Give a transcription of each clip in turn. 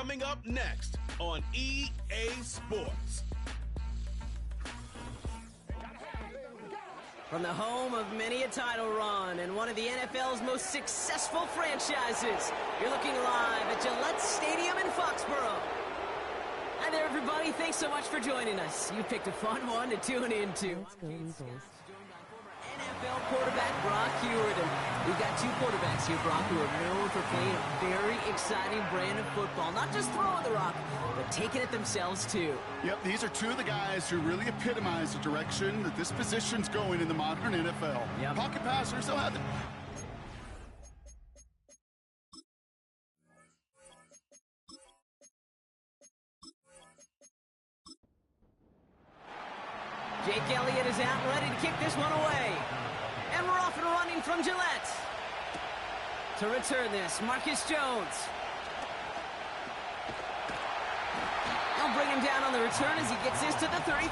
coming up next on EA Sports. From the home of many a title run and one of the NFL's most successful franchises, you're looking live at Gillette Stadium in Foxborough. Hi there, everybody. Thanks so much for joining us. You picked a fun one to tune into. NFL quarterback Brock Hewitt. And we've got two quarterbacks here, Brock, who are known for playing a very exciting brand of football. Not just throwing the rock, but taking it themselves, too. Yep, these are two of the guys who really epitomize the direction that this position's going in the modern NFL. Yep. Pocket passers, they'll have the... Jake Elliott is out and ready to kick this one away. And we're off and running from Gillette. To return this, Marcus Jones. They'll bring him down on the return as he gets this to the 33.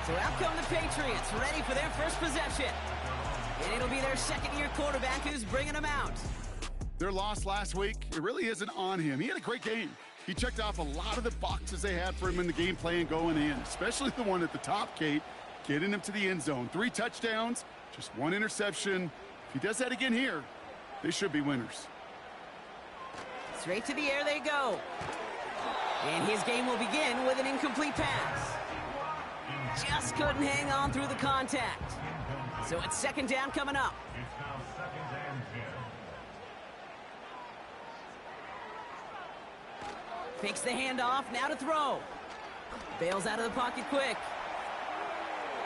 So out come the Patriots, ready for their first possession. And it'll be their second-year quarterback who's bringing them out. Their loss last week, it really isn't on him. He had a great game. He checked off a lot of the boxes they had for him in the game plan going in, especially the one at the top, Kate, getting him to the end zone. 3 touchdowns, just 1 interception. If he does that again here, they should be winners. Straight to the air they go. And his game will begin with an incomplete pass. Just couldn't hang on through the contact. So it's second down coming up. Fakes the handoff, now to throw. Bails out of the pocket quick.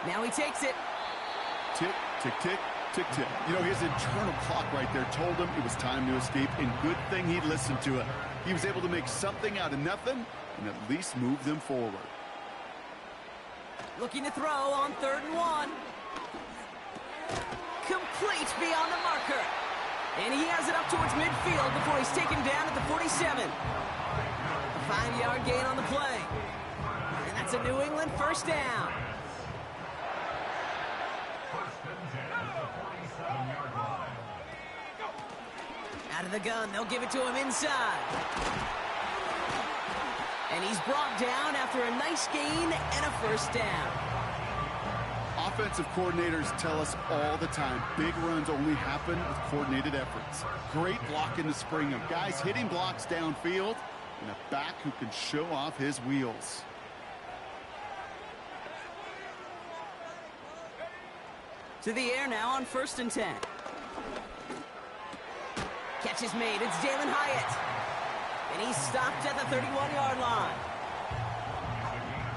Now he takes it. Tick, tick, tick, tick, tick. You know, his internal clock right there told him it was time to escape, and good thing he listened to it. He was able to make something out of nothing and at least move them forward. Looking to throw on 3rd and 1. Complete beyond the marker. And he has it up towards midfield before he's taken down at the 47. 5-yard gain on the play. And that's a New England first down. Out of the gun, they'll give it to him inside. And he's brought down after a nice gain and a first down. Offensive coordinators tell us all the time, big runs only happen with coordinated efforts. Great block in the spring of guys hitting blocks downfield, and a back who can show off his wheels. To the air now on 1st and 10. Catch is made. It's Jalen Hyatt. And he's stopped at the 31-yard line.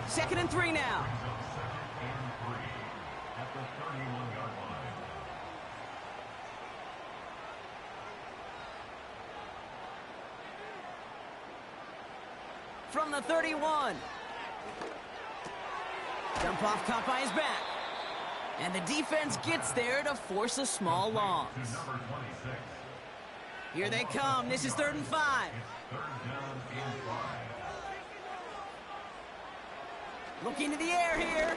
2nd and 3 now. From the 31. Jump off caught by his back. And the defense gets there to force a small loss. Here they come. This is 3rd and 5. Looking to the air here.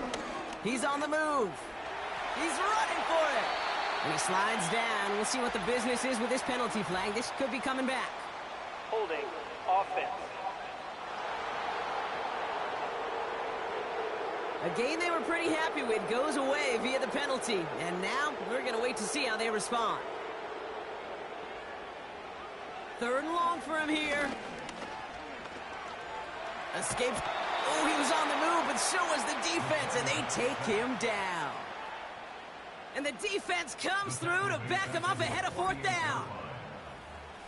He's on the move. He's running for it. And he slides down. We'll see what the business is with this penalty flag. This could be coming back. Holding offense. A game they were pretty happy with goes away via the penalty. And now we're going to wait to see how they respond. 3rd and long for him here. Escapes. Oh, he was on the move, but so was the defense, and they take him down. And the defense comes through to back him up ahead of 4th down.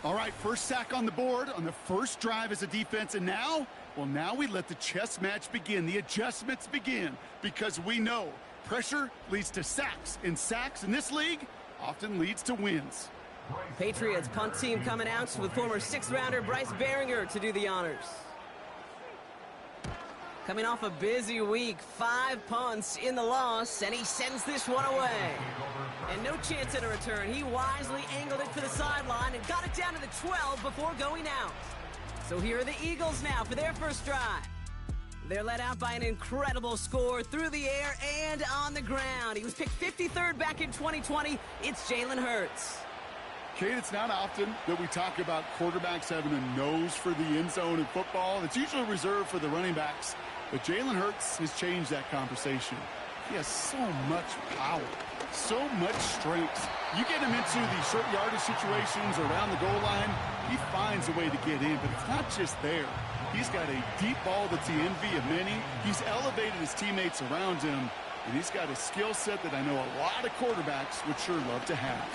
All right, first sack on the board on the first drive as a defense, and now, well, now we let the chess match begin. The adjustments begin, because we know pressure leads to sacks, and sacks in this league often leads to wins. Patriots punt team coming out with former 6th-rounder Bryce Behringer to do the honors. Coming off a busy week, 5 punts in the loss, and he sends this one away. And no chance at a return. He wisely angled it to the sideline and got it down to the 12 before going out. So here are the Eagles now for their first drive. They're led out by an incredible score through the air and on the ground. He was picked 53rd back in 2020. It's Jalen Hurts. Kate, it's not often that we talk about quarterbacks having a nose for the end zone in football. It's usually reserved for the running backs. But Jalen Hurts has changed that conversation. He has so much power, so much strength. You get him into these short yardage situations around the goal line, he finds a way to get in, but it's not just there. He's got a deep ball that's the envy of many. He's elevated his teammates around him, and he's got a skill set that I know a lot of quarterbacks would sure love to have.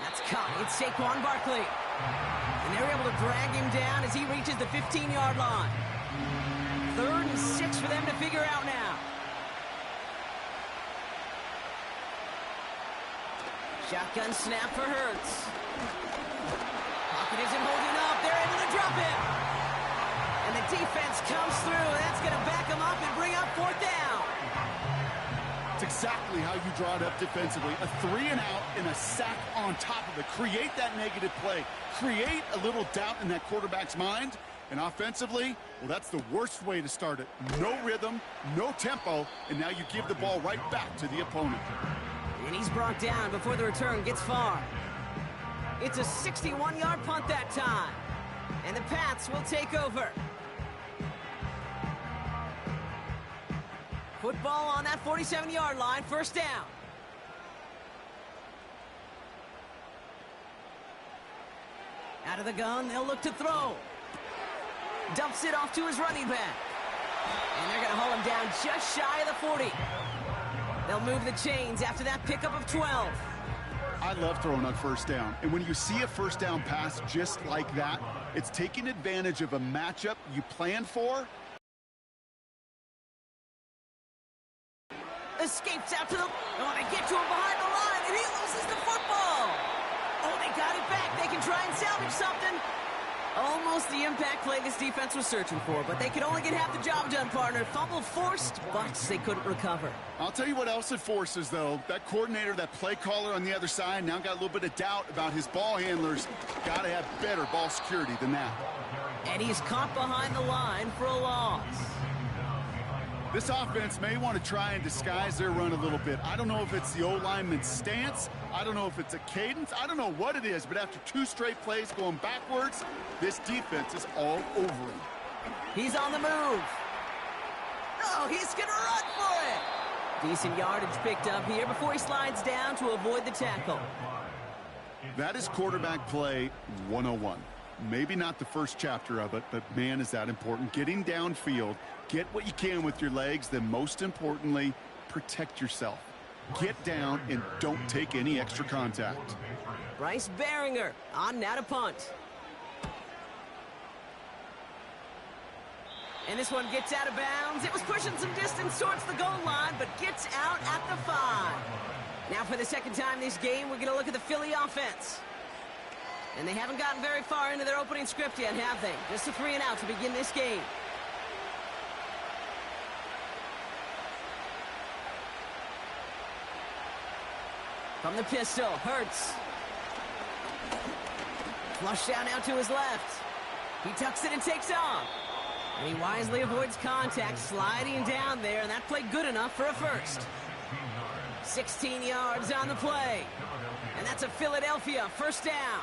That's caught. It's Saquon Barkley. And they're able to drag him down as he reaches the 15-yard line. 3rd and 6 for them to figure out now. Shotgun snap for Hurts. Pocket isn't holding up. They're able to drop him. And the defense comes through. That's going to back him up and bring up 4th down. It's exactly how you draw it up defensively. A 3 and out and a sack on top of it. Create that negative play. Create a little doubt in that quarterback's mind. And offensively, well, that's the worst way to start it. No rhythm, no tempo, and now you give the ball right back to the opponent. And he's brought down before the return gets far. It's a 61-yard punt that time. And the Pats will take over. Football on that 47-yard line, 1st down. Out of the gun, they'll look to throw. Dumps it off to his running back. And they're going to haul him down just shy of the 40. They'll move the chains after that pickup of 12. I love throwing on 1st down. And when you see a 1st down pass just like that, it's taking advantage of a matchup you planned for. Escapes out to the... Oh, they get to him behind the line, and he loses the football. Oh, they got it back. They can try and salvage something. Almost the impact play this defense was searching for, but they could only get half the job done, partner. Fumble forced, but they couldn't recover. I'll tell you what else it forces, though. That coordinator, that play caller on the other side, now got a little bit of doubt about his ball handlers. Got to have better ball security than that. And he's caught behind the line for a loss. This offense may want to try and disguise their run a little bit. I don't know if it's the O-lineman's stance. I don't know if it's a cadence. I don't know what it is, but after 2 straight plays going backwards, this defense is all over him. He's on the move. Oh, he's going to run for it. Decent yardage picked up here before he slides down to avoid the tackle. That is quarterback play 101. Maybe not the first chapter of it, but man, is that important. Getting downfield, get what you can with your legs, then most importantly, protect yourself. Get down and don't take any extra contact. Bryce Behringer on now to punt. And this one gets out of bounds. It was pushing some distance towards the goal line, but gets out at the 5. Now for the 2nd time this game, we're going to look at the Philly offense. And they haven't gotten very far into their opening script yet, have they? Just a 3 and out to begin this game. From the pistol, Hurts. Flush down out to his left. He tucks it and takes off. And he wisely avoids contact, sliding down there, and that played good enough for a 1st. 16 yards on the play. And that's a Philadelphia 1st down.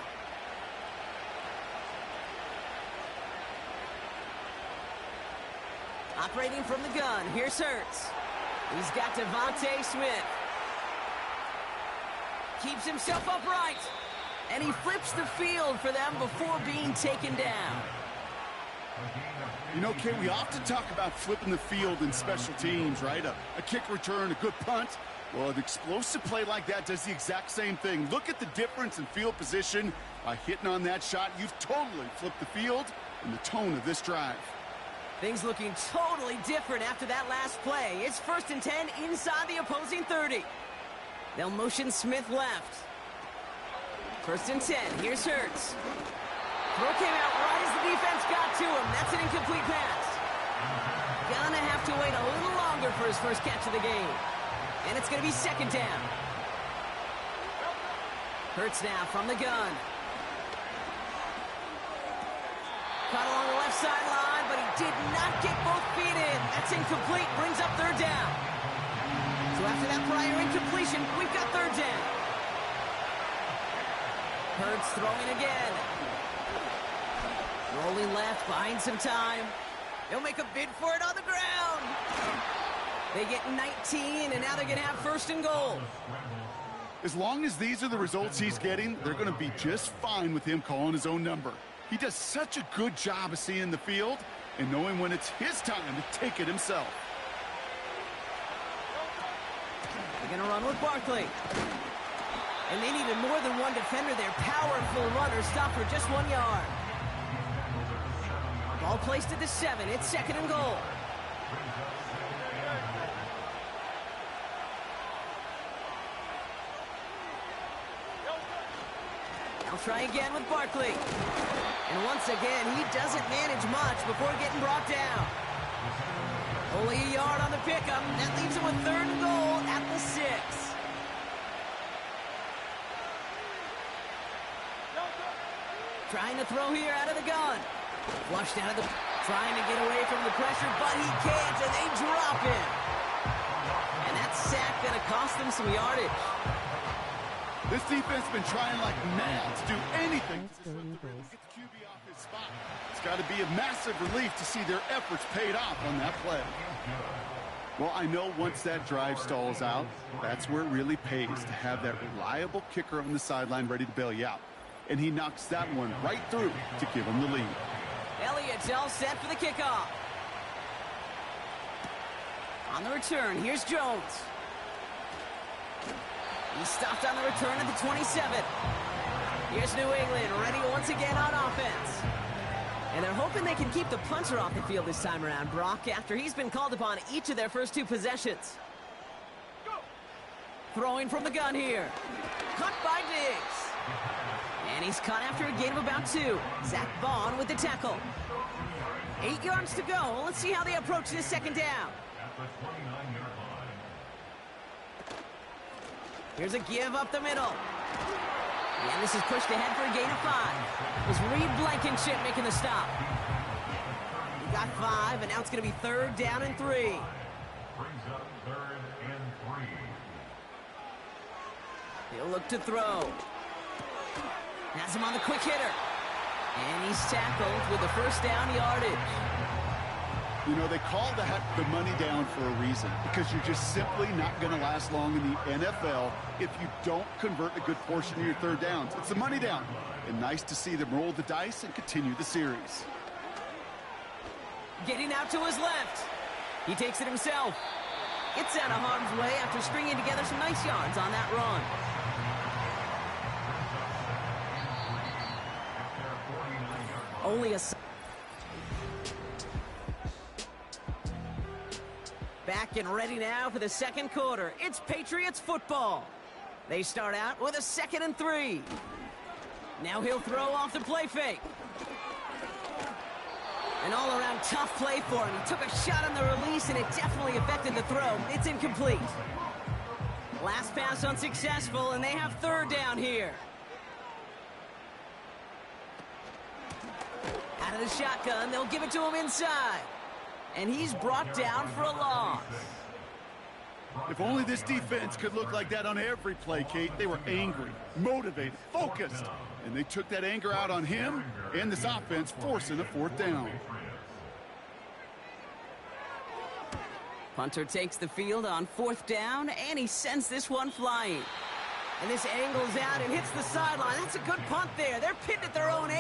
Operating from the gun, here's Hurts. He's got Devontae Smith. Keeps himself upright. And he flips the field for them before being taken down. You know, Kay, we often talk about flipping the field in special teams, right? A kick return, a good punt. Well, an explosive play like that does the exact same thing. Look at the difference in field position. By hitting on that shot, you've totally flipped the field and the tone of this drive. Things looking totally different after that last play. It's 1st and 10 inside the opposing 30. They'll motion Smith left. 1st and 10. Here's Hurts. Throw came out right as the defense got to him. That's an incomplete pass. Gonna have to wait a little longer for his first catch of the game. And it's going to be 2nd down. Hurts now from the gun. Caught along the left sideline, but he did not get both feet in. That's incomplete. Brings up 3rd down. So after that prior incompletion, we've got 3rd down. Hurts throwing again. Rolling left, buying some time. They'll make a bid for it on the ground. They get 19, and now they're going to have first and goal. As long as these are the results he's getting, they're going to be just fine with him calling his own number. He does such a good job of seeing the field and knowing when it's his time to take it himself. They're going to run with Barkley. And they needed more than one defender. Their powerful runner stopped for just 1 yard. Ball placed at the 7. It's second and goal. I'll try again with Barkley. And once again, he doesn't manage much before getting brought down. Only a yard on the pickup. That leaves him with third and goal at the 6. Trying to throw here out of the gun. Flushed out of the... Trying to get away from the pressure, but he can't, and they drop him. And that sack going to cost them some yardage. This defense has been trying like mad to do anything to get the QB off his spot. It's got to be a massive relief to see their efforts paid off on that play. Well, I know once that drive stalls out, that's where it really pays to have that reliable kicker on the sideline ready to bail you out. And he knocks that one right through to give him the lead. Elliott's all set for the kickoff. On the return, here's Jones. He stopped on the return at the 27. Here's New England, ready once again on offense. And they're hoping they can keep the punter off the field this time around, Brock, after he's been called upon each of their first 2 possessions. Throwing from the gun here. Caught by Diggs. And he's caught after a gain of about 2. Zach Vaughn with the tackle. 8 yards to go. Let's see how they approach this second down. Here's a give up the middle. And this is pushed ahead for a gain of 5. It was Reed Blankenship making the stop. He got 5, and now it's going to be third down and 3. Brings up third and 3. He'll look to throw. Has him on the quick hitter. And he's tackled with the first down yardage. You know, they call that the money down for a reason, because you're just simply not going to last long in the NFL if you don't convert a good portion of your third downs. It's the money down. And nice to see them roll the dice and continue the series. Getting out to his left. He takes it himself. Gets out of harm's way after stringing together some nice yards on that run. Only a... Back and ready now for the second quarter. It's Patriots football. They start out with a 2nd and 3. Now he'll throw off the play fake. An all-around tough play for him. He took a shot on the release, and it definitely affected the throw. It's incomplete. Last pass unsuccessful, and they have third down here. Out of the shotgun, they'll give it to him inside. And he's brought down for a loss. If only this defense could look like that on every play, Kate. They were angry, motivated, focused. And they took that anger out on him and this offense, forcing a 4th down. Punter takes the field on 4th down, and he sends this one flying. And this angles out and hits the sideline. That's a good punt there. They're pinned at their own 8.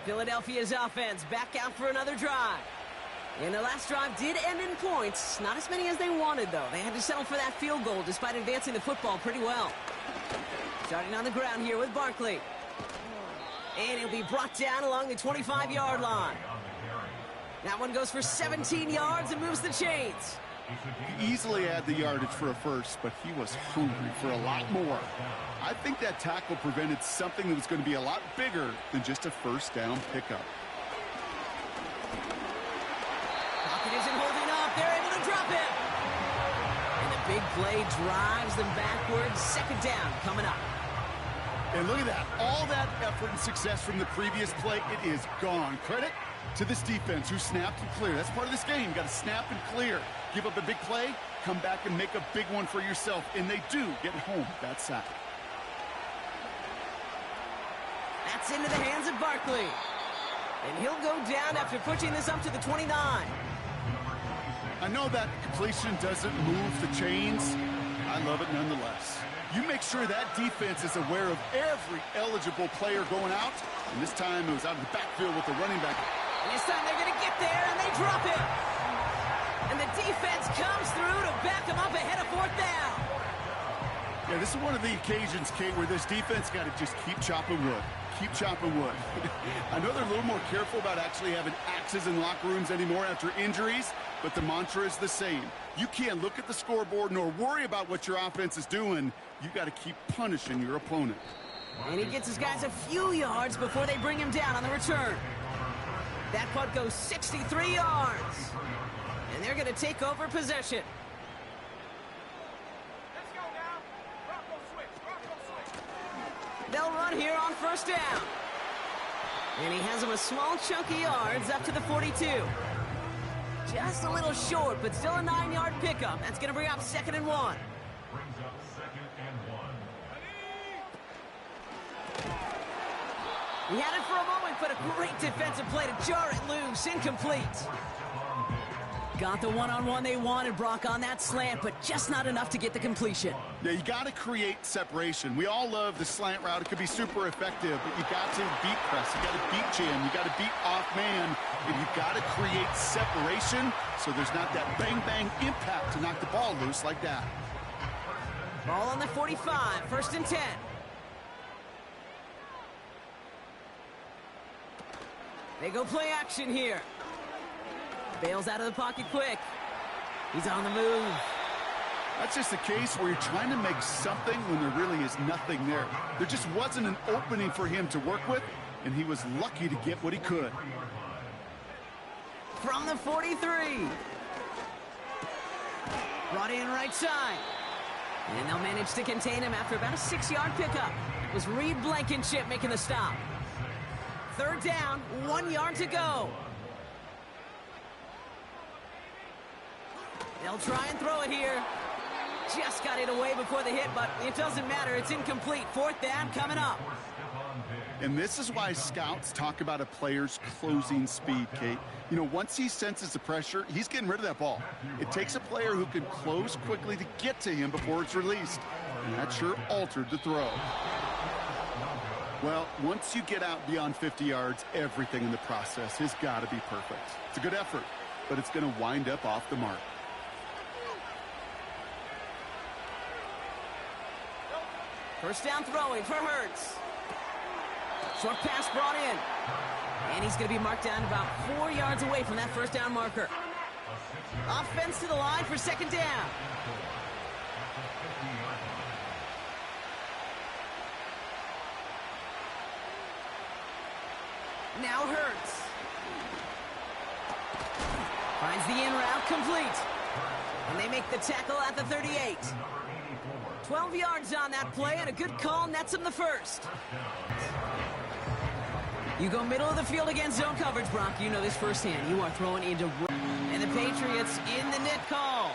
Philadelphia's offense back out for another drive. And their last drive did end in points. Not as many as they wanted, though. They had to settle for that field goal despite advancing the football pretty well. Starting on the ground here with Barkley. And he'll be brought down along the 25-yard line. That one goes for 17 yards and moves the chains. He easily had the yardage for a first, but he was hungry for a lot more. I think that tackle prevented something that was going to be a lot bigger than just a first down pickup. Pocket isn't holding up. They're able to drop it. And the big play drives them backwards. Second down coming up. And look at that. All that effort and success from the previous play, it is gone. Credit to this defense who snapped and cleared. That's part of this game. You got to snap and clear. Give up a big play, come back and make a big one for yourself. And they do get home that sack. It's into the hands of Barkley. And he'll go down after pushing this up to the 29. I know that completion doesn't move the chains. I love it nonetheless. You make sure that defense is aware of every eligible player going out. And this time it was out of the backfield with the running back. And this time they're going to get there, and they drop it. And the defense comes through to back them up ahead of 4th down. Yeah, this is one of the occasions, Kate, where this defense got to just keep chopping wood. Keep chopping wood. I know they're a little more careful about actually having axes in locker rooms anymore after injuries, but the mantra is the same. You can't look at the scoreboard nor worry about what your offense is doing. You got to keep punishing your opponent. And he gets his guys a few yards before they bring him down on the return. That punt goes 63 yards. And they're going to take over possession. They'll run here on 1st down. And he has him a small chunk of yards up to the 42. Just a little short, but still a 9-yard pickup. That's going to bring up 2nd and 1. Brings up 2nd and 1. He had it for a moment, but a great defensive play to jar it loose. Incomplete. Got the one-on-one they wanted, Brock, on that slant, but just not enough to get the completion. Yeah, you got to create separation. We all love the slant route. It could be super effective, but you got to beat press. You got to beat jam. You got to beat off man, and you got to create separation so there's not that bang-bang impact to knock the ball loose like that. Ball on the 45, 1st and 10. They go play action here. Bails out of the pocket quick. He's on the move. That's just a case where you're trying to make something when there really is nothing there. There just wasn't an opening for him to work with, and he was lucky to get what he could. From the 43. Brought in right side. And they'll manage to contain him after about a 6-yard pickup. It was Reed Blankenship making the stop. 3rd down, 1 yard to go. They'll try and throw it here. Just got it away before the hit, but it doesn't matter. It's incomplete. 4th down coming up. And this is why scouts talk about a player's closing speed, Kate. You know, once he senses the pressure, he's getting rid of that ball. It takes a player who can close quickly to get to him before it's released. And that sure altered the throw. Well, once you get out beyond 50 yards, everything in the process has got to be perfect. It's a good effort, but it's going to wind up off the mark. First down throwing for Hurts. Short pass brought in. And he's going to be marked down about 4 yards away from that 1st down marker. Offense to the line for 2nd down. Now Hurts. Finds the in route complete. And they make the tackle at the 38. 12 yards on that play, and a good call nets him the 1st. You go middle of the field against zone coverage, Brock. You know this firsthand. You are throwing into... And the Patriots in the net call.